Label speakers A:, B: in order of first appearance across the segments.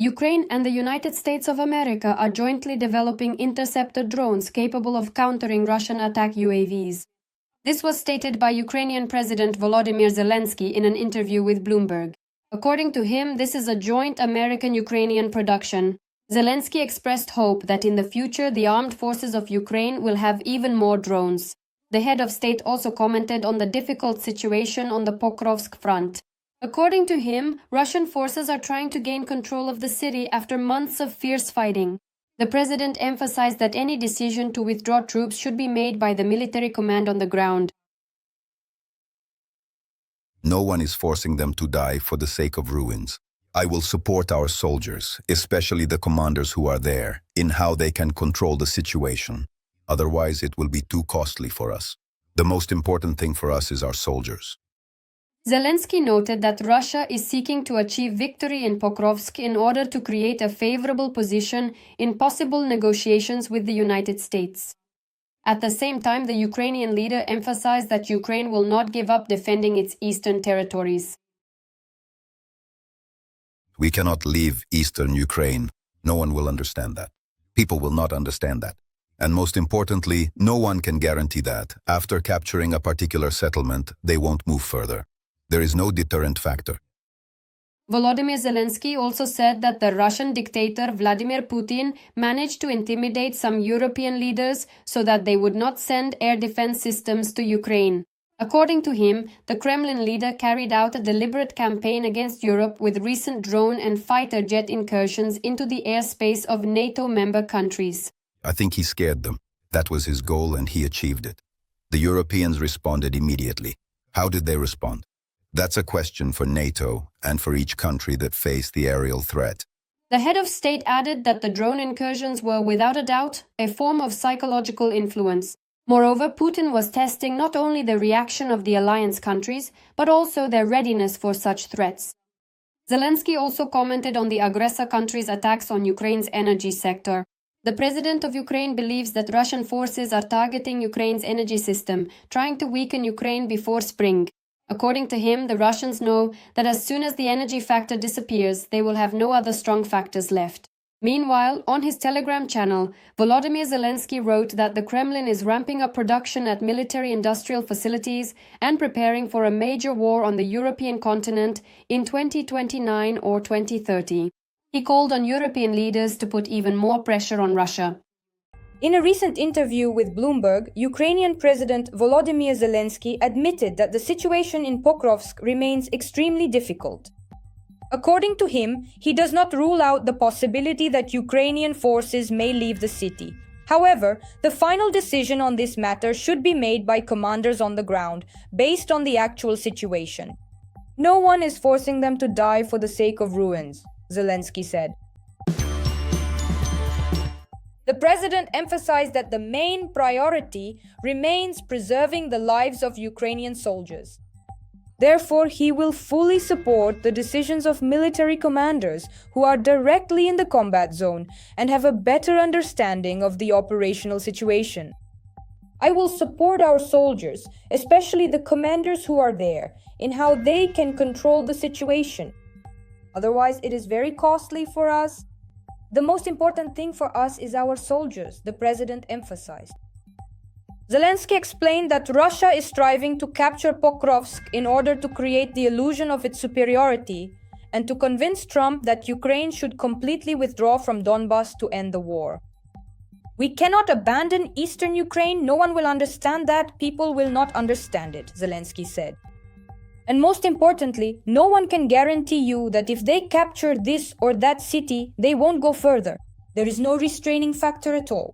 A: Ukraine and the United States of America are jointly developing interceptor drones capable of countering Russian attack UAVs. This was stated by Ukrainian President Volodymyr Zelenskyy in an interview with Bloomberg. According to him, this is a joint American-Ukrainian production. Zelenskyy expressed hope that in the future the armed forces of Ukraine will have even more drones. The head of state also commented on the difficult situation on the Pokrovsk front. According to him, Russian forces are trying to gain control of the city after months of fierce fighting. The president emphasized that any decision to withdraw troops should be made by the military command on the ground.
B: No one is forcing them to die for the sake of ruins. I will support our soldiers, especially the commanders who are there, in how they can control the situation. Otherwise, it will be too costly for us. The most important thing for us is our soldiers.
A: Zelenskyy noted that Russia is seeking to achieve victory in Pokrovsk in order to create a favorable position in possible negotiations with the United States. At the same time, the Ukrainian leader emphasized that Ukraine will not give up defending its eastern territories.
B: We cannot leave eastern Ukraine. No one will understand that. People will not understand that. And most importantly, no one can guarantee that, after capturing a particular settlement, they won't move further. There is no deterrent factor.
A: Volodymyr Zelenskyy also said that the Russian dictator Vladimir Putin managed to intimidate some European leaders so that they would not send air defense systems to Ukraine. According to him, the Kremlin leader carried out a deliberate campaign against Europe with recent drone and fighter jet incursions into the airspace of NATO member countries.
B: I think he scared them. That was his goal and he achieved it. The Europeans responded immediately. How did they respond? That's a question for NATO and for each country that faced the aerial threat.
A: The head of state added that the drone incursions were without a doubt a form of psychological influence. Moreover, Putin was testing not only the reaction of the alliance countries, but also their readiness for such threats. Zelenskyy also commented on the aggressor country's attacks on Ukraine's energy sector. The president of Ukraine believes that Russian forces are targeting Ukraine's energy system, trying to weaken Ukraine before spring. According to him, the Russians know that as soon as the energy factor disappears, they will have no other strong factors left. Meanwhile, on his Telegram channel, Volodymyr Zelenskyy wrote that the Kremlin is ramping up production at military-industrial facilities and preparing for a major war on the European continent in 2029 or 2030. He called on European leaders to put even more pressure on Russia.
C: In a recent interview with Bloomberg, Ukrainian President Volodymyr Zelenskyy admitted that the situation in Pokrovsk remains extremely difficult. According to him, he does not rule out the possibility that Ukrainian forces may leave the city. However, the final decision on this matter should be made by commanders on the ground, based on the actual situation. No one is forcing them to die for the sake of ruins, Zelenskyy said. The president emphasized that the main priority remains preserving the lives of Ukrainian soldiers. Therefore, he will fully support the decisions of military commanders who are directly in the combat zone and have a better understanding of the operational situation. I will support our soldiers, especially the commanders who are there, in how they can control the situation. Otherwise, it is very costly for us. The most important thing for us is our soldiers, the president emphasized. Zelenskyy explained that Russia is striving to capture Pokrovsk in order to create the illusion of its superiority and to convince Trump that Ukraine should completely withdraw from Donbas to end the war. We cannot abandon eastern Ukraine. No one will understand that. People will not understand it, Zelenskyy said. And most importantly, no one can guarantee you that if they capture this or that city, they won't go further. There is no restraining factor at all.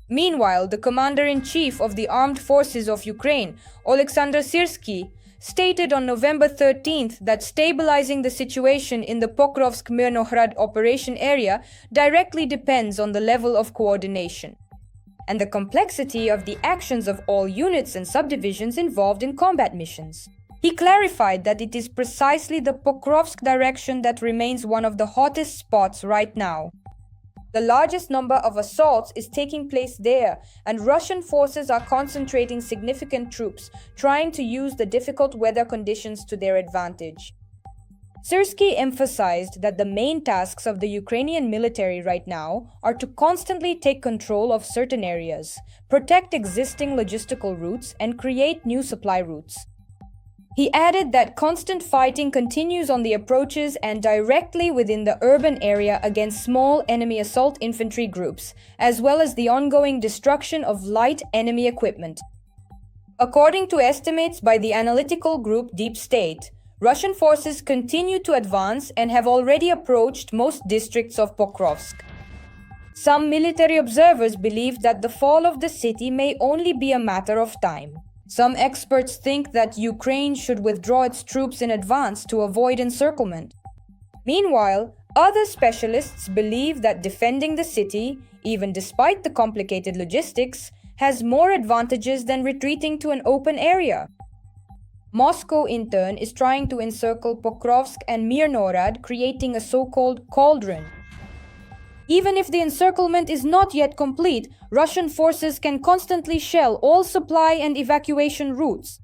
C: Meanwhile, the commander-in-chief of the armed forces of Ukraine, Oleksandr Syrsky, stated on November 13th that stabilizing the situation in the Pokrovsk-Mirnohrad operation area directly depends on the level of coordination and the complexity of the actions of all units and subdivisions involved in combat missions. He clarified that it is precisely the Pokrovsk direction that remains one of the hottest spots right now. The largest number of assaults is taking place there, and Russian forces are concentrating significant troops, trying to use the difficult weather conditions to their advantage. Syrskyi emphasized that the main tasks of the Ukrainian military right now are to constantly take control of certain areas, protect existing logistical routes, and create new supply routes. He added that constant fighting continues on the approaches and directly within the urban area against small enemy assault infantry groups, as well as the ongoing destruction of light enemy equipment. According to estimates by the analytical group Deep State, Russian forces continue to advance and have already approached most districts of Pokrovsk. Some military observers believe that the fall of the city may only be a matter of time. Some experts think that Ukraine should withdraw its troops in advance to avoid encirclement. Meanwhile, other specialists believe that defending the city, even despite the complicated logistics, has more advantages than retreating to an open area. Moscow, in turn, is trying to encircle Pokrovsk and Mirnorad, creating a so-called cauldron. Even if the encirclement is not yet complete, Russian forces can constantly shell all supply and evacuation routes,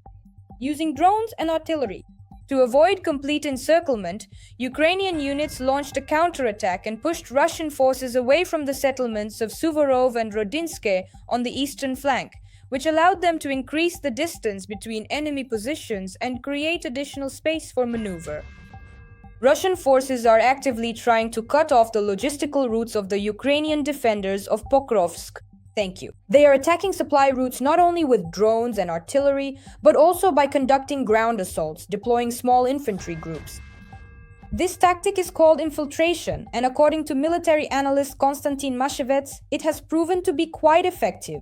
C: using drones and artillery. To avoid complete encirclement, Ukrainian units launched a counterattack and pushed Russian forces away from the settlements of Suvorov and Rodinske on the eastern flank, which allowed them to increase the distance between enemy positions and create additional space for maneuver. Russian forces are actively trying to cut off the logistical routes of the Ukrainian defenders of Pokrovsk. Thank you. They are attacking supply routes not only with drones and artillery, but also by conducting ground assaults, deploying small infantry groups. This tactic is called infiltration, and according to military analyst Konstantin Mashevets, it has proven to be quite effective.